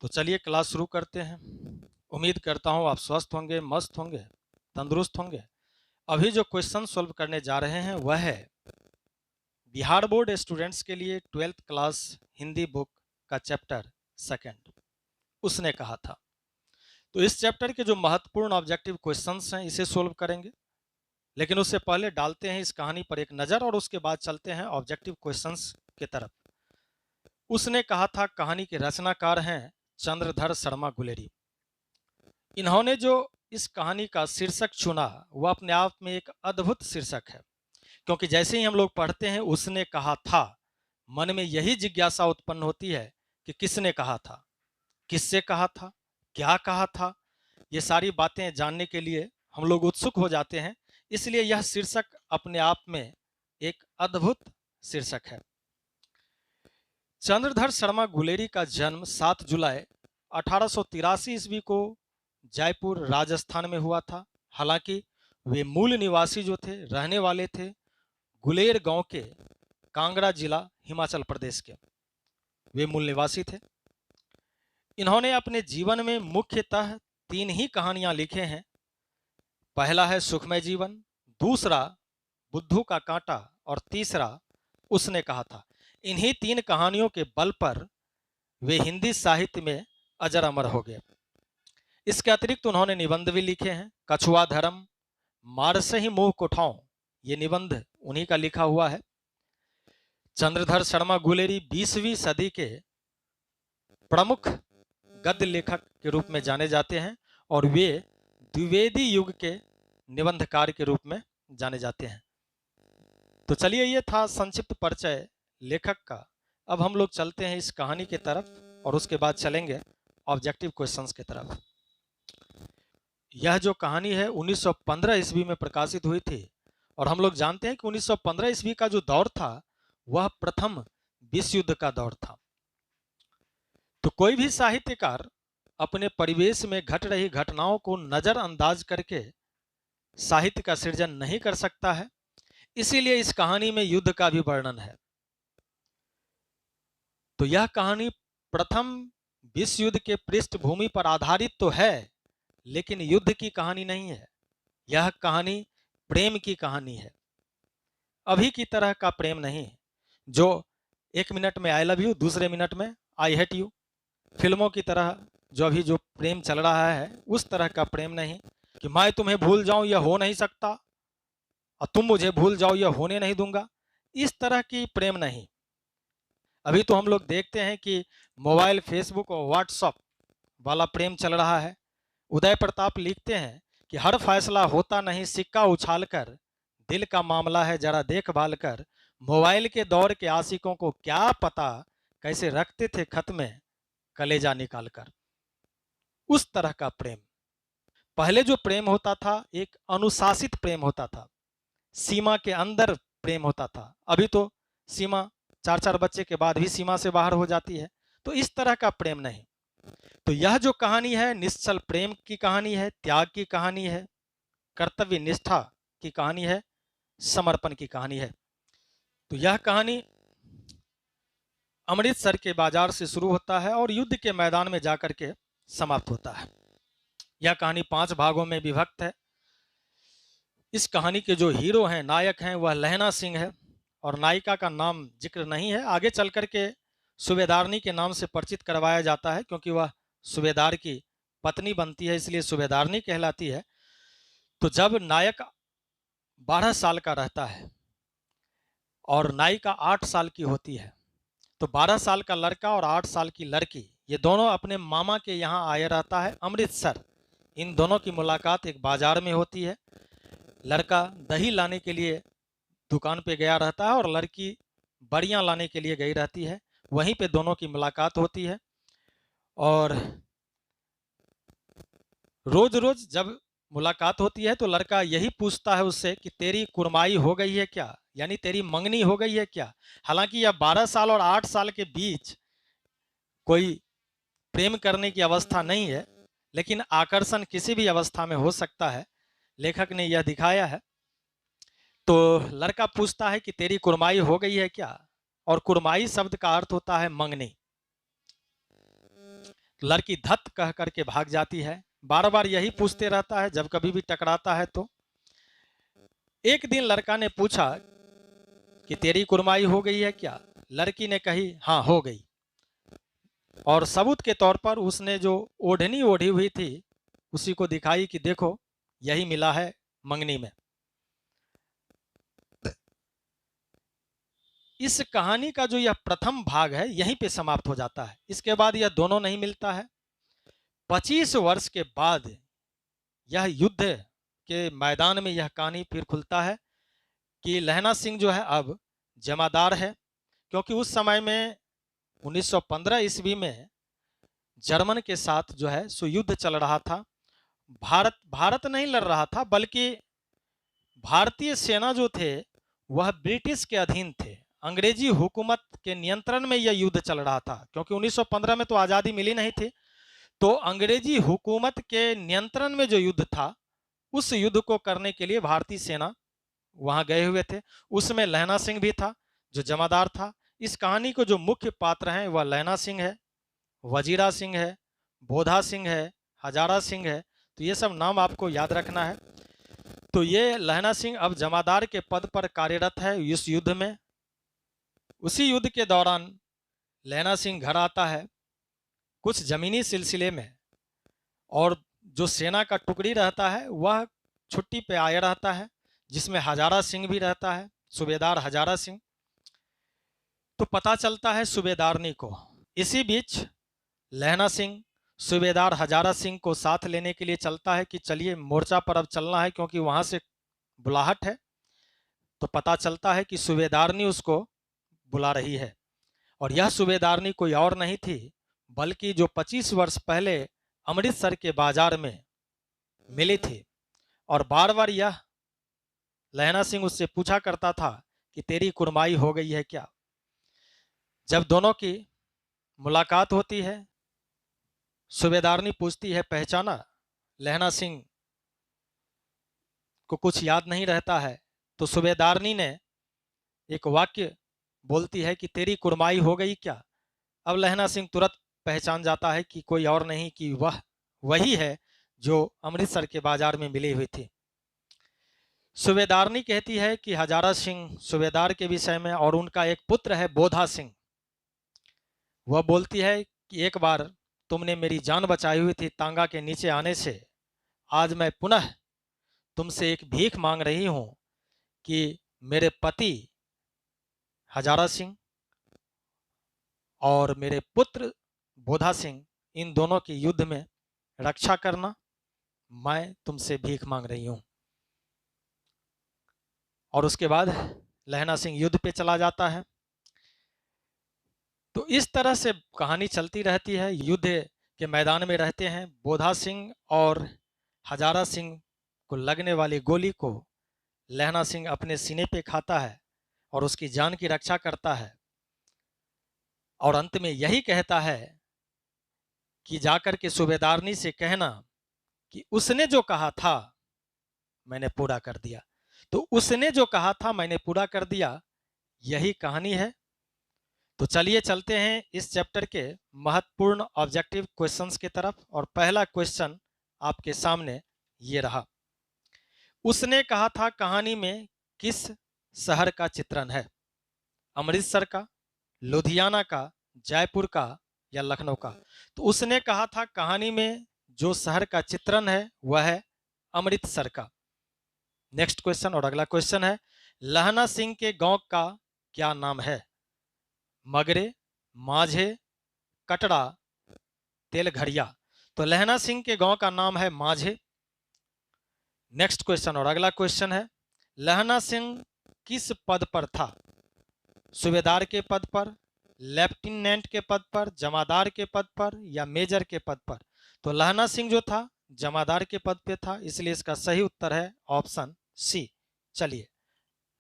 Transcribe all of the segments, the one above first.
तो चलिए क्लास शुरू करते हैं। उम्मीद करता हूँ आप स्वस्थ होंगे, मस्त होंगे, तंदुरुस्त होंगे। अभी जो क्वेश्चन सॉल्व करने जा रहे हैं वह है बिहार बोर्ड स्टूडेंट्स के लिए 12th क्लास हिंदी बुक का चैप्टर सेकंड। उसने कहा था, तो इस चैप्टर के जो महत्वपूर्ण ऑब्जेक्टिव क्वेश्चंस हैं इसे सॉल्व करेंगे। लेकिन उससे पहले डालते हैं इस कहानी पर एक नज़र और उसके बाद चलते हैं ऑब्जेक्टिव क्वेश्चंस की तरफ। उसने कहा था कहानी के रचनाकार हैं चंद्रधर शर्मा गुलेरी। इन्होंने जो इस कहानी का शीर्षक चुना वह अपने आप में एक अद्भुत शीर्षक है, क्योंकि जैसे ही हम लोग पढ़ते हैं उसने कहा था, मन में यही जिज्ञासा उत्पन्न होती है कि किसने कहा था, किससे कहा था, क्या कहा था। ये सारी बातें जानने के लिए हम लोग उत्सुक हो जाते हैं। इसलिए यह शीर्षक अपने आप में एक अद्भुत शीर्षक है। चंद्रधर शर्मा गुलेरी का जन्म 7 जुलाई 1883 ईस्वी को जयपुर राजस्थान में हुआ था। हालांकि वे मूल निवासी जो थे, रहने वाले थे गुलेर गांव के, कांगड़ा जिला, हिमाचल प्रदेश के। वे मूल निवासी थे। इन्होंने अपने जीवन में मुख्यतः 3 ही कहानियां लिखे हैं। पहला है सुखमय जीवन, दूसरा बुद्धू का कांटा और तीसरा उसने कहा था। इन्हीं 3 कहानियों के बल पर वे हिंदी साहित्य में अजर अमर हो गए। इसके अतिरिक्त उन्होंने निबंध भी लिखे हैं। कछुआ धर्म, मार से ही मुंह कुठाऊं, ये निबंध उन्हीं का लिखा हुआ है। चंद्रधर शर्मा गुलेरी 20वीं सदी के प्रमुख गद्य लेखक के रूप में जाने जाते हैं और वे द्विवेदी युग के निबंधकार के रूप में जाने जाते हैं। तो चलिए, ये था संक्षिप्त परिचय लेखक का। अब हम लोग चलते हैं इस कहानी की तरफ और उसके बाद चलेंगे ऑब्जेक्टिव क्वेश्चंस की तरफ। यह जो कहानी है 1915 ईस्वी में प्रकाशित हुई थी और हम लोग जानते हैं कि 1915 ईस्वी का जो दौर था वह प्रथम विश्व युद्ध का दौर था। तो कोई भी साहित्यकार अपने परिवेश में घट रही घटनाओं को नजरअंदाज करके साहित्य का सृजन नहीं कर सकता है। इसीलिए इस कहानी में युद्ध का भी वर्णन है। तो यह कहानी प्रथम विश्व युद्ध के पृष्ठभूमि पर आधारित तो है, लेकिन युद्ध की कहानी नहीं है। यह कहानी प्रेम की कहानी है। अभी की तरह का प्रेम नहीं, जो 1 मिनट में आई लव यू, दूसरे मिनट में आई हेट यू, फिल्मों की तरह जो अभी जो प्रेम चल रहा है उस तरह का प्रेम नहीं कि मैं तुम्हें भूल जाऊं यह हो नहीं सकता और तुम मुझे भूल जाओ यह होने नहीं दूंगा। इस तरह की प्रेम नहीं। अभी तो हम लोग देखते हैं कि मोबाइल, फेसबुक और व्हाट्सएप वाला प्रेम चल रहा है। उदय प्रताप लिखते हैं कि हर फैसला होता नहीं सिक्का उछालकर, दिल का मामला है जरा देखभाल कर। मोबाइल के दौर के आशिकों को क्या पता कैसे रखते थे खत में कलेजा निकाल कर। उस तरह का प्रेम। पहले जो प्रेम होता था एक अनुशासित प्रेम होता था, सीमा के अंदर प्रेम होता था। अभी तो सीमा 4-4 बच्चे के बाद भी सीमा से बाहर हो जाती है। तो इस तरह का प्रेम नहीं। तो यह जो कहानी है निश्चल प्रेम की कहानी है, त्याग की कहानी है, कर्तव्य निष्ठा की कहानी है, समर्पण की कहानी है। तो यह कहानी अमृतसर के बाजार से शुरू होता है और युद्ध के मैदान में जाकर के समाप्त होता है। यह कहानी 5 भागों में विभक्त है। इस कहानी के जो हीरो हैं, नायक हैं, वह लहना सिंह है और नायिका का नाम जिक्र नहीं है। आगे चल करके सूबेदारनी के नाम से परिचित करवाया जाता है, क्योंकि वह सूबेदार की पत्नी बनती है, इसलिए सूबेदारनी कहलाती है। तो जब नायक 12 साल का रहता है और नायिका 8 साल की होती है, तो 12 साल का लड़का और 8 साल की लड़की ये दोनों अपने मामा के यहाँ आए रहता है अमृतसर। इन दोनों की मुलाकात एक बाजार में होती है। लड़का दही लाने के लिए दुकान पे गया रहता है और लड़की बड़ियाँ लाने के लिए गई रहती है। वहीं पे दोनों की मुलाकात होती है और रोज रोज जब मुलाकात होती है तो लड़का यही पूछता है उससे कि तेरी कुरमाई हो गई है क्या, यानी तेरी मंगनी हो गई है क्या। हालांकि यह 12 साल और 8 साल के बीच कोई प्रेम करने की अवस्था नहीं है, लेकिन आकर्षण किसी भी अवस्था में हो सकता है, लेखक ने यह दिखाया है। तो लड़का पूछता है कि तेरी कुरमाई हो गई है क्या, और कुरमाई शब्द का अर्थ होता है मंगनी। लड़की धत कह करके भाग जाती है। बार बार यही पूछते रहता है जब कभी भी टकराता है तो। एक दिन लड़का ने पूछा कि तेरी कुर्माई हो गई है क्या? लड़की ने कही हाँ हो गई, और सबूत के तौर पर उसने जो ओढ़नी ओढ़ी हुई थी उसी को दिखाई कि देखो यही मिला है मंगनी में। इस कहानी का जो यह प्रथम भाग है यहीं पे समाप्त हो जाता है। इसके बाद यह दोनों नहीं मिलता है। 25 वर्ष के बाद यह युद्ध के मैदान में यह कहानी फिर खुलता है कि लहना सिंह जो है अब जमादार है, क्योंकि उस समय में 1915 ईस्वी में जर्मन के साथ जो है सो युद्ध चल रहा था। भारत नहीं लड़ रहा था, बल्कि भारतीय सेना जो थे वह ब्रिटिश के अधीन थे। अंग्रेजी हुकूमत के नियंत्रण में यह युद्ध चल रहा था, क्योंकि 1915 में तो आज़ादी मिली नहीं थी। तो अंग्रेजी हुकूमत के नियंत्रण में जो युद्ध था उस युद्ध को करने के लिए भारतीय सेना वहां गए हुए थे। उसमें लहना सिंह भी था जो जमादार था। इस कहानी को जो मुख्य पात्र हैं वह लहना सिंह है, वजीरा सिंह है, बोधा सिंह है, हजारा सिंह है। तो ये सब नाम आपको याद रखना है। तो ये लहना सिंह अब जमादार के पद पर कार्यरत है इस युद्ध में। उसी युद्ध के दौरान लहना सिंह घर आता है कुछ जमीनी सिलसिले में, और जो सेना का टुकड़ी रहता है वह छुट्टी पे आया रहता है, जिसमें हजारा सिंह भी रहता है, सूबेदार हजारा सिंह। तो पता चलता है सूबेदारनी को। इसी बीच लहना सिंह सूबेदार हजारा सिंह को साथ लेने के लिए चलता है कि चलिए मोर्चा पर अब चलना है, क्योंकि वहां से बुलाहट है। तो पता चलता है कि सूबेदारनी उसको बुला रही है, और यह सूबेदारनी कोई और नहीं थी बल्कि जो 25 वर्ष पहले अमृतसर के बाजार में मिली थी। और बार बार यह लहना सिंह उससे पूछा करता था कि तेरी कुर्माई हो गई है क्या? जब दोनों की मुलाकात होती है, सूबेदारनी पूछती है पहचाना? लहना सिंह को कुछ याद नहीं रहता है। तो सूबेदारनी ने एक वाक्य बोलती है कि तेरी कुर्माई हो गई क्या? अब लहना सिंह तुरंत पहचान जाता है कि कोई और नहीं, कि वह वही है जो अमृतसर के बाजार में मिली हुई थी। सूबेदारनी कहती है कि हजारा सिंह सूबेदार के विषय में, और उनका एक पुत्र है बोधा सिंह। वह बोलती है कि एक बार तुमने मेरी जान बचाई हुई थी तांगा के नीचे आने से, आज मैं पुनः तुमसे एक भीख मांग रही हूं कि मेरे पति हजारा सिंह और मेरे पुत्र बोधा सिंह, इन दोनों की युद्ध में रक्षा करना। मैं तुमसे भीख मांग रही हूं। और उसके बाद लहना सिंह युद्ध पे चला जाता है। तो इस तरह से कहानी चलती रहती है। युद्ध के मैदान में रहते हैं। बोधा सिंह और हजारा सिंह को लगने वाली गोली को लहना सिंह अपने सीने पे खाता है और उसकी जान की रक्षा करता है, और अंत में यही कहता है कि जाकर के सूबेदारनी से कहना कि उसने जो कहा था मैंने पूरा कर दिया। तो उसने जो कहा था मैंने पूरा कर दिया, यही कहानी है। तो चलिए चलते हैं इस चैप्टर के महत्वपूर्ण ऑब्जेक्टिव क्वेश्चंस की तरफ। और पहला क्वेश्चन आपके सामने ये रहा। उसने कहा था कहानी में किस शहर का चित्रण है? अमृतसर का, लुधियाना का, जयपुर का या लखनऊ का? तो उसने कहा था कहानी में जो शहर का चित्रण है वह है अमृतसर का। नेक्स्ट क्वेश्चन और अगला क्वेश्चन है, लहना सिंह के गांव का क्या नाम है? मगरे, माझे, कटरा, तेलघरिया? तो लहना सिंह के गांव का नाम है माझे। नेक्स्ट क्वेश्चन और अगला क्वेश्चन है, लहना सिंह किस पद पर था? सूबेदार के पद पर, लेफ्टिनेंट के पद पर, जमादार के पद पर या मेजर के पद पर? तो लहना सिंह जो था जमादार के पद पे था, इसलिए इसका सही उत्तर है ऑप्शन सी। चलिए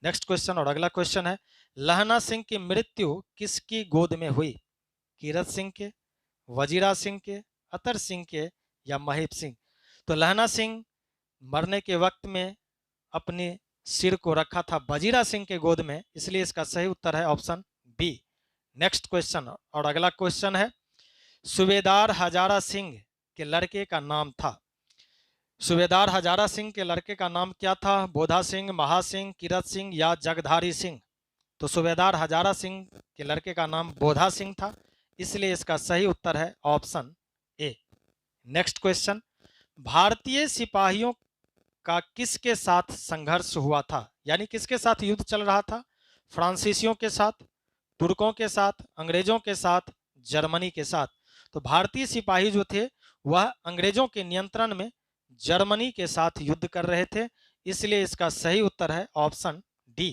नेक्स्ट क्वेश्चन और अगला क्वेश्चन है, लहना सिंह की मृत्यु किसकी गोद में हुई? कीरत सिंह के, वजीरा सिंह के, अतर सिंह के या महीप सिंह? तो लहना सिंह मरने के वक्त में अपने सिर को रखा था वजीरा सिंह के गोद में, इसलिए इसका सही उत्तर है ऑप्शन बी। नेक्स्ट क्वेश्चन और अगला क्वेश्चन है, सूबेदार हजारा सिंह के लड़के का नाम था। सूबेदार हजारा सिंह के लड़के का नाम क्या था? बोधा सिंह, महासिंह, किरत सिंह या जगधारी सिंह? तो सूबेदार हजारा सिंह के लड़के का नाम बोधा सिंह था, इसलिए इसका सही उत्तर है ऑप्शन ए। नेक्स्ट क्वेश्चन, भारतीय सिपाहियों का किसके साथ संघर्ष हुआ था? यानी किसके साथ युद्ध चल रहा था? फ्रांसीसियों के साथ, तुर्कों के साथ, अंग्रेजों के साथ, जर्मनी के साथ? तो भारतीय सिपाही जो थे वह अंग्रेजों के नियंत्रण में जर्मनी के साथ युद्ध कर रहे थे, इसलिए इसका सही उत्तर है ऑप्शन डी।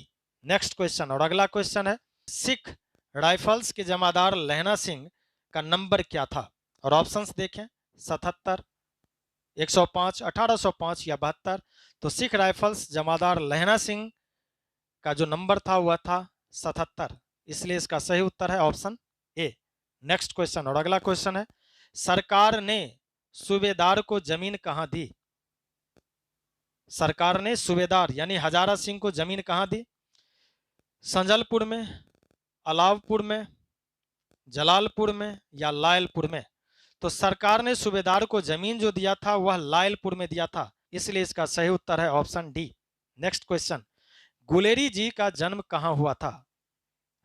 नेक्स्ट क्वेश्चन, और अगला क्वेश्चन है, सिख राइफल्स के जमादार लहना सिंह का नंबर क्या था? और ऑप्शंस देखें, 77, 105, 1805 या 72। तो सिख राइफल्स जमादार लहना सिंह का जो नंबर था वह था 77, इसलिए इसका सही उत्तर है ऑप्शन ए। नेक्स्ट क्वेश्चन, और अगला क्वेश्चन है, सरकार ने सूबेदार को जमीन कहां दी? सरकार ने सूबेदार यानी हजारा सिंह को जमीन कहां दी? संजलपुर में, अलावपुर में, जलालपुर में या लायलपुर में? तो सरकार ने सूबेदार को जमीन जो दिया था वह लायलपुर में दिया था, इसलिए इसका सही उत्तर है option D. Next question, Guleri ji का जन्म कहां हुआ था?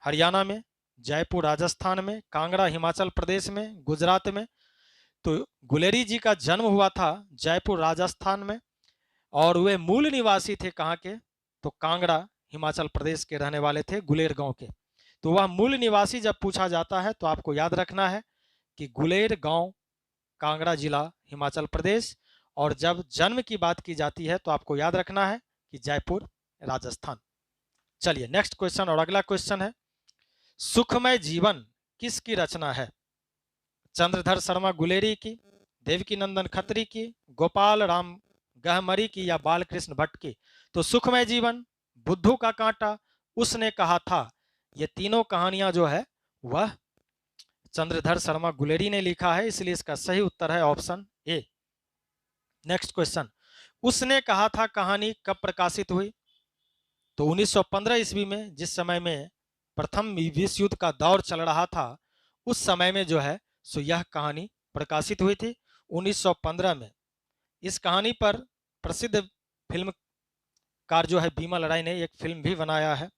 हरियाणा में, जयपुर राजस्थान में, कांगड़ा हिमाचल प्रदेश में, गुजरात में? तो गुलेरी जी का जन्म हुआ था जयपुर राजस्थान में, और वे मूल निवासी थे कहाँ के? तो कांगड़ा हिमाचल प्रदेश के रहने वाले थे, गुलेर गांव के। तो वह मूल निवासी जब पूछा जाता है तो आपको याद रखना है कि गुलेर गांव, कांगड़ा जिला, हिमाचल प्रदेश, और जब जन्म की बात की जाती है तो आपको याद रखना है कि जयपुर राजस्थान। चलिए नेक्स्ट क्वेश्चन, और अगला क्वेश्चन है, सुखमय जीवन किसकी रचना है? चंद्रधर शर्मा गुलेरी की, देवकी नंदन खत्री की, गोपाल राम गहमरी की या बालकृष्ण भट्ट की? तो सुखमय जीवन, बुद्धू का कांटा, उसने कहा था, ये तीनों कहानियां जो है वह चंद्रधर शर्मा गुलेरी ने लिखा है, इसलिए इसका सही उत्तर है ऑप्शन ए। नेक्स्ट क्वेश्चन, उसने कहा था कहानी कब प्रकाशित हुई? तो 1915 ईस्वी में, जिस समय में प्रथम विश्व युद्ध का दौर चल रहा था, उस समय में जो है सो यह कहानी प्रकाशित हुई थी 1915 में। इस कहानी पर प्रसिद्ध फिल्मकार जो है बिमल राय ने एक फिल्म भी बनाया है।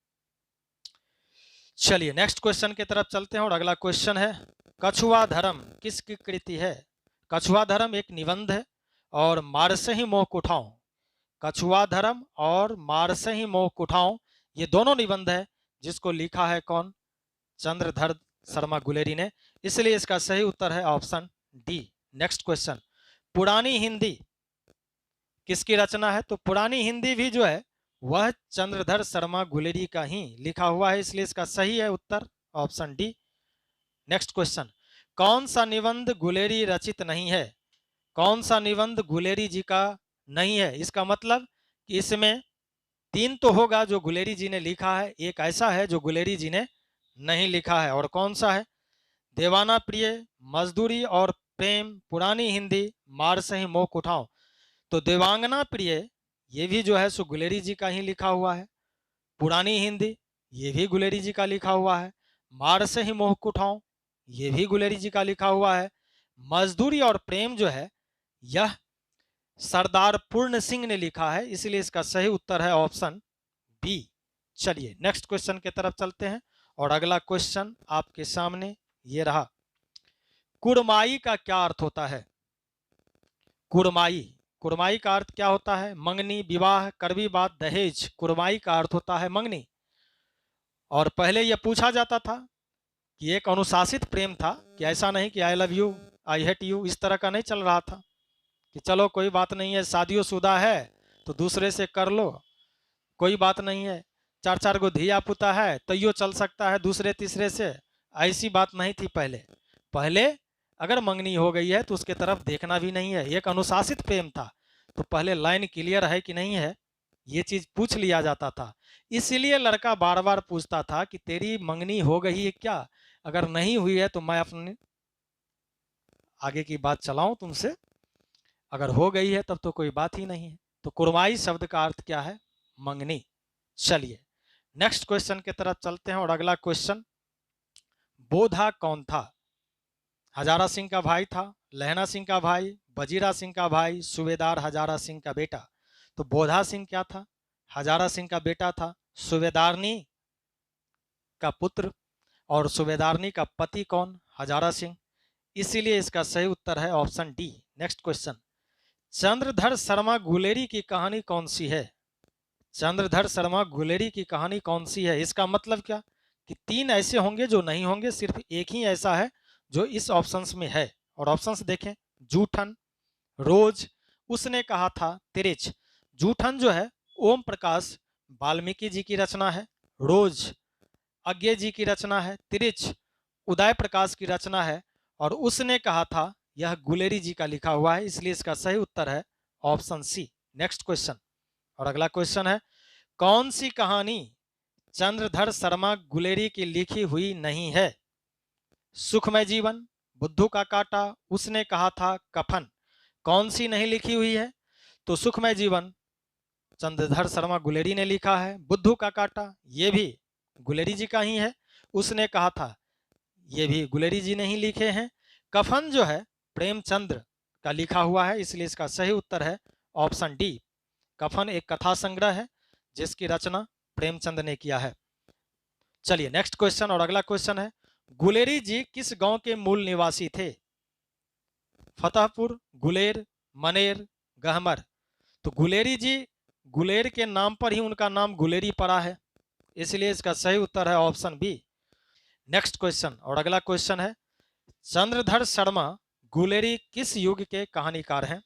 चलिए नेक्स्ट क्वेश्चन की तरफ चलते हैं, और अगला क्वेश्चन है, कछुआ धर्म किसकी कृति है? कछुआ धर्म एक निबंध है, और मारसही मोह कुठाओं, कछुआ धर्म और मारसही मोह कुठाओं ये दोनों निबंध है, जिसको लिखा है कौन? चंद्रधर शर्मा गुलेरी ने, इसलिए इसका सही उत्तर है ऑप्शन डी। नेक्स्ट क्वेश्चन, पुरानी हिंदी किसकी रचना है? तो पुरानी हिंदी भी जो है वह चंद्रधर शर्मा गुलेरी का ही लिखा हुआ है, इसलिए इसका सही है उत्तर ऑप्शन डी। नेक्स्ट क्वेश्चन, कौन सा निबंध गुलेरी रचित नहीं है? कौन सा निबंध गुलेरी जी का नहीं है? इसका मतलब कि इसमें तीन तो होगा जो गुलेरी जी ने लिखा है, एक ऐसा है जो गुलेरी जी ने नहीं लिखा है, और कौन सा है? देवाना प्रिय, मजदूरी और प्रेम, पुरानी हिंदी, मारसही मोह कुठाओं। तो देवांगना प्रिय ये भी जो है सो गुलेरी जी का ही लिखा हुआ है, पुरानी हिंदी ये भी गुलेरी जी का लिखा हुआ है, मारसही मोह कुठाओं ये भी गुलेरी जी का लिखा हुआ है, मजदूरी और प्रेम जो है यह सरदार पूर्ण सिंह ने लिखा है, इसलिए इसका सही उत्तर है ऑप्शन बी। चलिए नेक्स्ट क्वेश्चन की तरफ चलते हैं, और अगला क्वेश्चन आपके सामने ये रहा, कुड़माई का क्या अर्थ होता है? कुड़माई, कुड़माई का अर्थ क्या होता है? मंगनी, विवाह, कड़वी बात, दहेज। कुड़माई का अर्थ होता है मंगनी। और पहले यह पूछा जाता था कि एक अनुशासित प्रेम था, कि ऐसा नहीं कि I love you, I hate you, इस तरह का नहीं चल रहा था कि चलो कोई बात नहीं है, शादीशुदा है तो दूसरे से कर लो, कोई बात नहीं है, चार चार गो धिया पुता है तो यो चल सकता है दूसरे तीसरे से, ऐसी बात नहीं थी पहले। पहले अगर मंगनी हो गई है तो उसके तरफ देखना भी नहीं है, एक अनुशासित प्रेम था, तो पहले लाइन क्लियर है कि नहीं है ये चीज पूछ लिया जाता था। इसीलिए लड़का बार बार पूछता था कि तेरी मंगनी हो गई है क्या? अगर नहीं हुई है तो मैं अपने आगे की बात चलाऊं तुमसे, अगर हो गई है तब तो कोई बात ही नहीं है। तो कुड़माई शब्द का अर्थ क्या है? मंगनी। चलिए नेक्स्ट क्वेश्चन की तरफ चलते हैं, और अगला क्वेश्चन, बोधा कौन था? हजारा सिंह का भाई था, लहना सिंह का भाई, वजीरा सिंह का भाई, सूबेदार हजारा सिंह का बेटा। तो बोधा सिंह क्या था? हजारा सिंह का बेटा था, सूबेदारनी का पुत्र, और सूबेदारनी का पति कौन? हजारा सिंह। इसीलिए इसका सही उत्तर है option D. Next question, Chandradhar Sharma Guleri की कहानी कौन सी है? चंद्रधर शर्मा गुलेरी की कहानी कौन सी है? इसका मतलब क्या कि तीन ऐसे होंगे जो नहीं होंगे, सिर्फ एक ही ऐसा है जो इस ऑप्शंस में है। और ऑप्शंस देखें, जूठन, रोज, उसने कहा था, तिरिच। जूठन जो है ओम प्रकाश वाल्मीकि जी की रचना है, रोज अज्ञे जी की रचना है, तिरिच उदय प्रकाश की रचना है, और उसने कहा था यह गुलेरी जी का लिखा हुआ है। इसलिए इसका सही उत्तर है ऑप्शन सी। नेक्स्ट क्वेश्चन, और अगला क्वेश्चन है, कौन सी कहानी चंद्रधर शर्मा गुलेरी की लिखी हुई नहीं है? सुखमय जीवन, बुद्धू का कांटा, उसने कहा था, कफन। कौन सी नहीं लिखी हुई है? तो सुखमय जीवन चंद्रधर शर्मा गुलेरी ने लिखा है, बुद्धू का कांटा ये भी गुलेरी जी का ही है, उसने कहा था ये भी गुलेरी जी ने ही लिखे हैं, कफन जो है प्रेमचंद्र का लिखा हुआ है। इसलिए इसका सही उत्तर है ऑप्शन डी। कफन एक कथा संग्रह है जिसकी रचना प्रेमचंद ने किया है। चलिए नेक्स्ट क्वेश्चन, और अगला क्वेश्चन है, गुलेरी जी किस गांव के मूल निवासी थे? फतेहपुर, गुलेर, मनेर, गहमर। तो गुलेरी जी, गुलेर के नाम पर ही उनका नाम गुलेरी पड़ा है, इसलिए इसका सही उत्तर है ऑप्शन बी। नेक्स्ट क्वेश्चन, और अगला क्वेश्चन है, चंद्रधर शर्मा गुलेरी किस युग के कहानीकार हैं?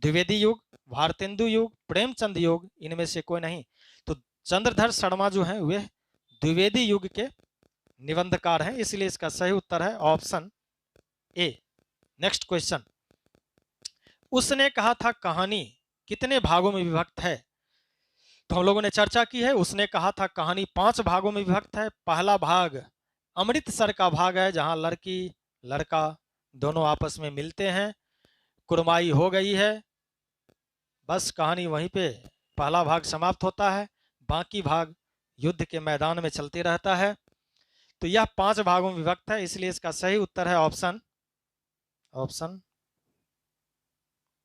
द्विवेदी युग, भारतेंदु युग, प्रेमचंद युग, इनमें से कोई नहीं। तो चंद्रधर शर्मा जो है वे द्विवेदी युग के निबंधकार हैं, इसलिए इसका सही उत्तर है ऑप्शन ए। नेक्स्ट क्वेश्चन, उसने कहा था कहानी कितने भागों में विभक्त है? तो हम लोगों ने चर्चा की है, उसने कहा था कहानी 5 भागों में विभक्त है। पहला भाग अमृतसर का भाग है, जहां लड़की लड़का दोनों आपस में मिलते हैं, कुरमाई हो गई है, बस कहानी वहीं पे पहला भाग समाप्त होता है, बाकी भाग युद्ध के मैदान में चलते रहता है। तो यह 5 भागों में विभक्त है, इसलिए इसका सही उत्तर है ऑप्शन, ऑप्शन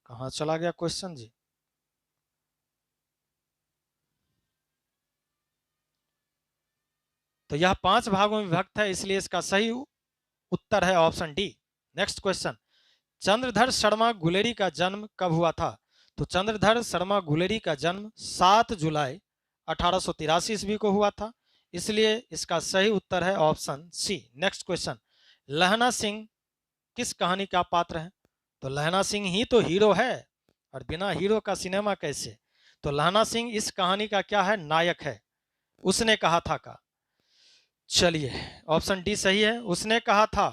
कहाँ चला गया क्वेश्चन जी? तो यह 5 भागों में विभक्त है, इसलिए इसका सही उत्तर है option D. Next question, Chandradhar Sharma Guleri का जन्म कब हुआ था? तो चंद्रधर शर्मा गुलेरी का जन्म 7 जुलाई 1883 ईस्वी को हुआ था, इसलिए इसका सही उत्तर है ऑप्शन सी। नेक्स्ट क्वेश्चन, लहना सिंह किस कहानी का पात्र है? तो लहना सिंह ही तो हीरो है, और बिना हीरो का सिनेमा कैसे? तो लहना सिंह इस कहानी का क्या है? नायक है, उसने कहा था का। चलिए ऑप्शन डी सही है, उसने कहा था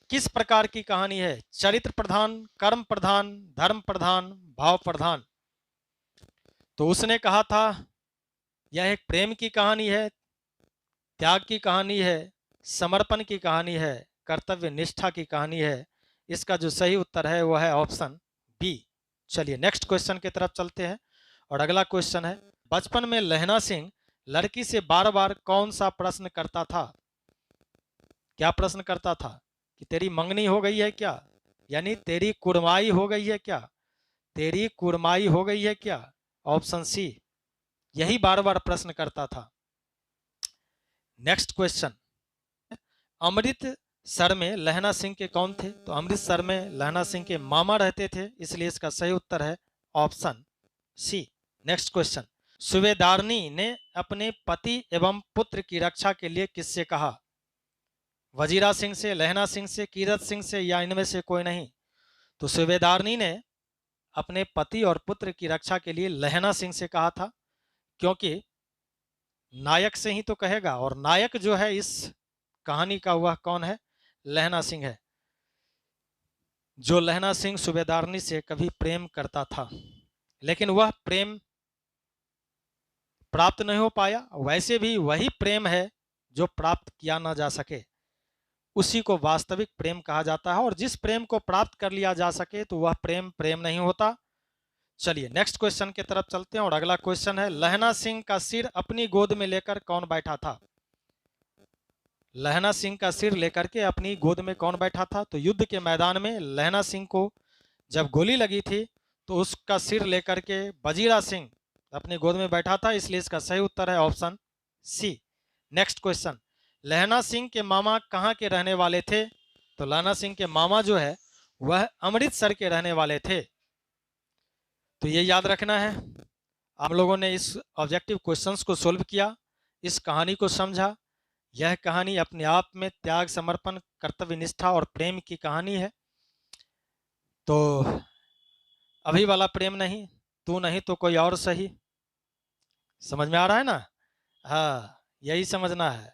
किस प्रकार की कहानी है? चरित्र प्रधान, कर्म प्रधान, धर्म प्रधान, भाव प्रधान। तो उसने कहा था यह एक प्रेम की कहानी है, त्याग की कहानी है, समर्पण की कहानी है, कर्तव्य निष्ठा की कहानी है। इसका जो सही उत्तर है वह है ऑप्शन बी। चलिए नेक्स्ट क्वेश्चन की तरफ चलते हैं, और अगला क्वेश्चन है, बचपन में लहना सिंह लड़की से बार बार कौन सा प्रश्न करता था? क्या प्रश्न करता था? कि तेरी मंगनी हो गई है क्या, यानी तेरी कुरमाई हो गई है क्या, तेरी कुरमाई हो गई है क्या? ऑप्शन सी, यही बार बार प्रश्न करता था। नेक्स्ट क्वेश्चन, अमृतसर में लहना सिंह के कौन थे? तो अमृतसर में लहना सिंह के मामा रहते थे, इसलिए इसका सही उत्तर है ऑप्शन सी। नेक्स्ट क्वेश्चन, सूबेदारनी ने अपने पति एवं पुत्र की रक्षा के लिए किससे कहा? वजीरा सिंह से, लहना सिंह से, कीरत सिंह से, या इनमें से कोई नहीं? तो सूबेदारनी ने अपने पति और पुत्र की रक्षा के लिए लहना सिंह से कहा था, क्योंकि नायक से ही तो कहेगा, और नायक जो है इस कहानी का वह कौन है? लहना सिंह है, जो लहना सिंह सूबेदारनी से कभी प्रेम करता था, लेकिन वह प्रेम प्राप्त नहीं हो पाया। वैसे भी वही प्रेम है जो प्राप्त किया ना जा सके, उसी को वास्तविक प्रेम कहा जाता है, और जिस प्रेम को प्राप्त कर लिया जा सके तो वह प्रेम प्रेम नहीं होता। चलिए नेक्स्ट क्वेश्चन की तरफ चलते हैं, और अगला क्वेश्चन है, लहना सिंह का सिर अपनी गोद में लेकर कौन बैठा था? लहना सिंह का सिर लेकर के अपनी गोद में कौन बैठा था? तो युद्ध के मैदान में लहना सिंह को जब गोली लगी थी तो उसका सिर लेकर के बजीरा सिंह अपनी गोद में बैठा था, इसलिए इसका सही उत्तर है ऑप्शन सी। नेक्स्ट क्वेश्चन, लहना सिंह के मामा कहाँ के रहने वाले थे? तो लहना सिंह के मामा जो है वह अमृतसर के रहने वाले थे। तो ये याद रखना है। आप लोगों ने इस ऑब्जेक्टिव क्वेश्चंस को सोल्व किया, इस कहानी को समझा। यह कहानी अपने आप में त्याग, समर्पण, कर्तव्य निष्ठा और प्रेम की कहानी है। तो अभी वाला प्रेम नहीं, तू नहीं तो कोई और सही। समझ में आ रहा है ना? हाँ, यही समझना है।